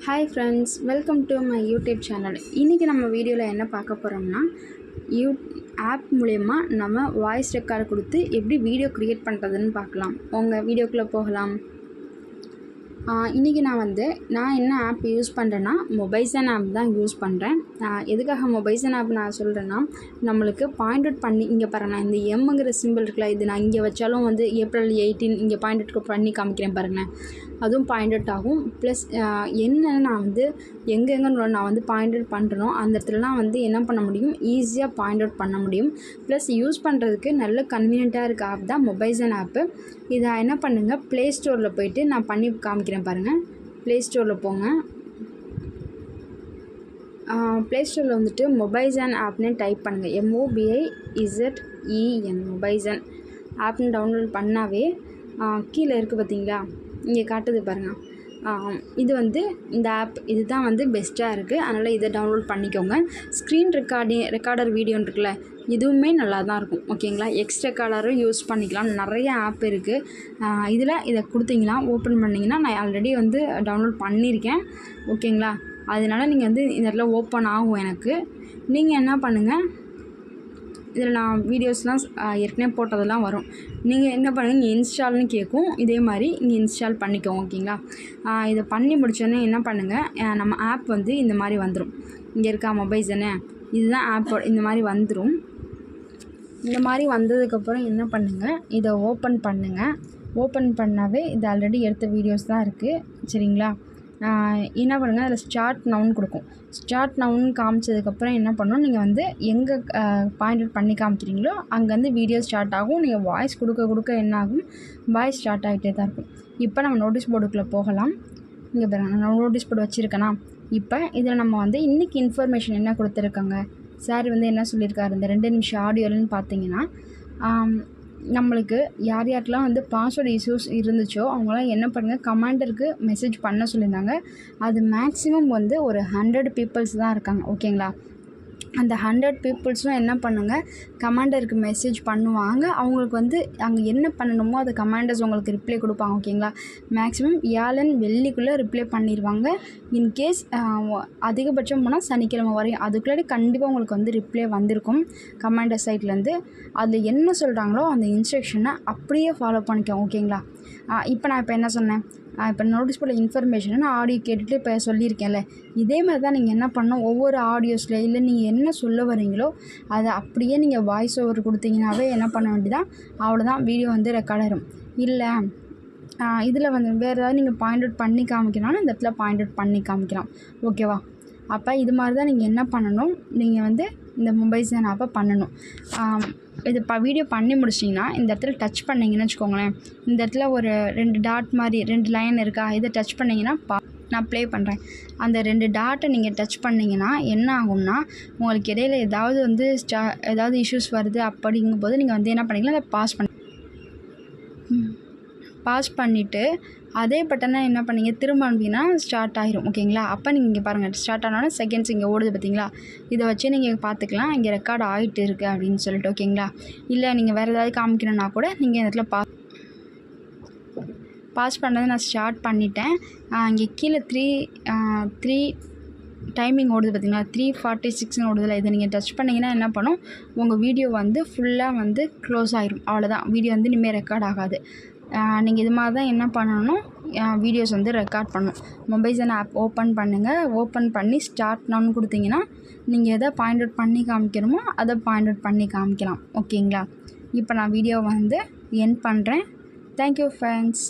Hi friends, welcome to my YouTube channel. இன்றைக்கி நம்ம வீடியோவில் என்ன பார்க்க போகிறோம்னா, ஆப் மூலயமா நம்ம வாய்ஸ் ரெக்கார்டு கொடுத்து எப்படி வீடியோ க்ரியேட் பண்ணுறதுன்னு பார்க்கலாம். உங்கள் வீடியோக்குள்ளே போகலாம். இன்றைக்கி நான் என்ன ஆப் யூஸ் பண்ணுறேன்னா, மொபைசன் ஆப் தான் யூஸ் பண்ணுறேன். எதுக்காக மொபைசன் ஆப் நான் சொல்கிறேன்னா, நம்மளுக்கு பாயிண்ட் அவுட் பண்ணி இங்கே பாருங்கள், இந்த எம்ங்கிற சிம்பிள் இருக்குல்ல, இது நான் இங்கே வச்சாலும் April 18 இங்கே பாயிண்ட் அவுட் பண்ணி காமிக்கிறேன் பாருங்கள், அதுவும் பாயிண்ட் அவுட் ஆகும். ப்ளஸ் என்ன நான் எங்கெங்கே நான் பாயிண்ட் அவுட் பண்ணுறனோ அந்த இடத்துலலாம் என்ன பண்ண முடியும், ஈஸியாக பாயிண்ட் அவுட் பண்ண முடியும். ப்ளஸ் யூஸ் பண்ணுறதுக்கு நல்ல கன்வீனியண்ட்டாக இருக்க ஆப் தான் மொபைசன் ஆப்பு. இதை என்ன பண்ணுங்கள், ப்ளே ஸ்டோரில் போய்ட்டு நான் பண்ணி காமிக்கிறேன் பாருங்கள். ப்ளே ஸ்டோரில் போங்க. ப்ளே ஸ்டோரில் மொபைசன் ஆப்னு டைப் பண்ணுங்கள். MOBIZEN மொபைசன் ஆப்னு டவுன்லோட் பண்ணாவே கீழே இருக்குது பார்த்தீங்களா, இங்கே காட்டுது பாருங்கள். இது இந்த ஆப் இது தான் பெஸ்ட்டாக இருக்குது. அதனால் இதை டவுன்லோட் பண்ணிக்கோங்க. ஸ்க்ரீன் ரெக்கார்டர் வீடியோன்னு இருக்குல்ல, இதுவுமே நல்லா தான் இருக்கும். ஓகேங்களா, எக்ஸ்ட்ரா ரெக்கார்டரும் யூஸ் பண்ணிக்கலாம். நிறைய ஆப் இருக்குது. இதை கொடுத்தீங்கன்னா ஓப்பன் பண்ணிங்கன்னா, நான் ஆல்ரெடி டவுன்லோட் பண்ணியிருக்கேன். ஓகேங்களா, அதனால் நீங்கள் இந்த இடத்துல ஓப்பன் ஆகும். எனக்கு நீங்கள் என்ன பண்ணுங்கள், இதில் நான் வீடியோஸ்லாம் ஏற்கனவே போட்டதெல்லாம் வரும். நீங்கள் என்ன பண்ணுங்கள், இங்கே இன்ஸ்டால்னு கேட்கும். இதே மாதிரி இங்கே இன்ஸ்டால் பண்ணிக்கோங்க. ஓகேங்களா, இதை பண்ணி முடித்தோடனே என்ன பண்ணுங்கள், நம்ம ஆப் இந்த மாதிரி வந்துடும். இங்கே இருக்கா மொபைசனு, இதுதான் ஆப்போட இந்த மாதிரி வந்துடும். இந்த மாதிரி வந்ததுக்கப்புறம் என்ன பண்ணுங்கள், இதை ஓப்பன் பண்ணுங்கள். ஓப்பன் பண்ணாவே இது ஆல்ரெடி எடுத்த வீடியோஸ் தான் இருக்குது. சரிங்களா, என்ன பண்ணுங்கள், அதில் ஸ்டார்ட் நவுன்னு கொடுக்கும். ஸ்டார்ட் நவுன்னு காமிச்சதுக்கப்புறம் என்ன பண்ணணும், நீங்கள் எங்கே பாயிண்ட் அவுட் பண்ணி காமிக்கிறீங்களோ அங்கேருந்து வீடியோ ஸ்டார்ட் ஆகும். நீங்கள் வாய்ஸ் கொடுக்க என்ன ஆகும், வாய்ஸ் ஸ்டார்ட் ஆகிட்டே தான் இருக்கும். இப்போ நம்ம நோட்டீஸ் போர்டுக்குள்ளே போகலாம். இங்கே பாருங்க, நான் நோட்டீஸ் போர்டு வச்சுருக்கேனா. இப்போ இதில் நம்ம இன்றைக்கி இன்ஃபர்மேஷன் என்ன கொடுத்துருக்காங்க, சார் என்ன சொல்லியிருக்காரு இந்த 2 நிமிஷம் ஆடியோலன்னு பார்த்தீங்கன்னா, நம்மளுக்கு யார் யாருக்கெல்லாம் பாஸ்வேர்டு இஷ்யூஸ் இருந்துச்சோ அவங்களாம் என்ன பண்ணுங்கள், கமாண்டருக்கு மெசேஜ் பண்ண சொல்லியிருந்தாங்க. அது மேக்ஸிமம் ஒரு 100 பீப்புள்ஸ் தான் இருக்காங்க. ஓகேங்களா, அந்த 100 பீப்புள்ஸும் என்ன பண்ணுங்கள், கமாண்டருக்கு மெசேஜ் பண்ணுவாங்க. அவங்களுக்கு அங்கே என்ன பண்ணணுமோ அது கமாண்டர்ஸ் உங்களுக்கு ரிப்ளை கொடுப்பாங்க. ஓகேங்களா, மேக்ஸிமம் வியாழன் வெள்ளிக்குள்ளே ரிப்ளை பண்ணிடுவாங்க. இன்கேஸ் அதிகபட்சம் போனால் சனிக்கிழமை வரையும், அதுக்குள்ளாடி கண்டிப்பாக உங்களுக்கு ரிப்ளை வந்திருக்கும் கமாண்டர் சைட்லேருந்து. அதில் என்ன சொல்கிறாங்களோ அந்த இன்ஸ்ட்ரக்ஷனை அப்படியே ஃபாலோ பண்ணிக்கோங்க. ஓகேங்களா, இப்போ நான் என்ன சொன்னேன், இப்போ நோட்டீஸ் போர்டில் இன்ஃபர்மேஷனை நான் ஆடியோ கேட்டுட்டு இப்போ சொல்லியிருக்கேன்ல, இதே மாதிரி தான் நீங்கள் என்ன பண்ணணும், ஒவ்வொரு ஆடியோஸில் இல்லை நீங்கள் என்ன சொல்ல வரீங்களோ அதை அப்படியே நீங்கள் வாய்ஸ் ஓவர் கொடுத்தீங்கன்னாவே என்ன பண்ண வேண்டியதான், அவ்வளோதான், வீடியோ ரெக்கார்ட் ஆகிடும். இல்லை இதில் வேறு ஏதாவது நீங்கள் பாயிண்ட் அவுட் பண்ணி காமிக்கணும்னா இந்த இடத்துல பாயிண்ட் அவுட் பண்ணி காமிக்கலாம். ஓகேவா, அப்போ இது மாதிரி தான் நீங்கள் என்ன பண்ணணும், நீங்கள் இந்த மொபைசன் ஆப்பை பண்ணணும். இது வீடியோ பண்ணி முடிச்சிட்டிங்கன்னா இந்த இடத்துல டச் பண்ணிங்கன்னு வச்சுக்கோங்களேன், இந்த இடத்துல ஒரு 2 டாட் மாதிரி 2 லைன் இருக்கா, இதை டச் பண்ணிங்கன்னா நான் ப்ளே பண்ணுறேன். அந்த 2 டாட்டை நீங்கள் டச் பண்ணிங்கன்னா என்ன ஆகும்னா, உங்களுக்கு இடையில ஏதாவது ஏதாவது இஷ்யூஸ் வருது அப்படிங்கும்போது நீங்கள் என்ன பண்ணிக்கலாம், அதை பாஸ் பண்ணிவிட்டு அதே பட்டனை என்ன பண்ணீங்க திரும்ப அனுப்பிங்கன்னா ஸ்டார்ட் ஆகிரும். ஓகேங்களா, அப்போ நீங்கள் இங்கே பாருங்கள், ஸ்டார்ட் ஆனாலும் செகண்ட்ஸ் இங்கே ஓடுது பார்த்தீங்களா, இதை வச்சு நீங்கள் பார்த்துக்கலாம் இங்கே ரெக்கார்ட் ஆகிட்டு இருக்குது அப்படின்னு சொல்லிட்டு. ஓகேங்களா, இல்லை நீங்கள் வேறு ஏதாவது காமிக்கணுன்னா கூட நீங்கள் இந்த இடத்துல பாஸ் பண்ணதை நான் ஸ்டார்ட் பண்ணிட்டேன். இங்கே கீழே 3 டைமிங் ஓடுது பார்த்தீங்களா, 3:46 ஓடுதில்ல, இதை நீங்கள் டச் பண்ணிங்கன்னா என்ன பண்ணும், உங்கள் வீடியோ ஃபுல்லாக க்ளோஸ் ஆகிரும். அவ்வளோதான், வீடியோ இனிமேல் ரெக்கார்ட் ஆகாது. நீங்கள் இது மாதிரி தான் என்ன பண்ணணும், வீடியோஸ் ரெக்கார்ட் பண்ணணும். மொபைசன் ஆப் ஓப்பன் பண்ணுங்கள். ஓப்பன் பண்ணி ஸ்டார்ட் நவுன்னு கொடுத்தீங்கன்னா நீங்கள் எதை பாயிண்ட் அவுட் பண்ணி காமிக்கணுமோ அதை பாயிண்ட் அவுட் பண்ணி காமிக்கலாம். ஓகேங்களா, இப்போ நான் வீடியோ எண்ட் பண்ணுறேன். Thank you friends.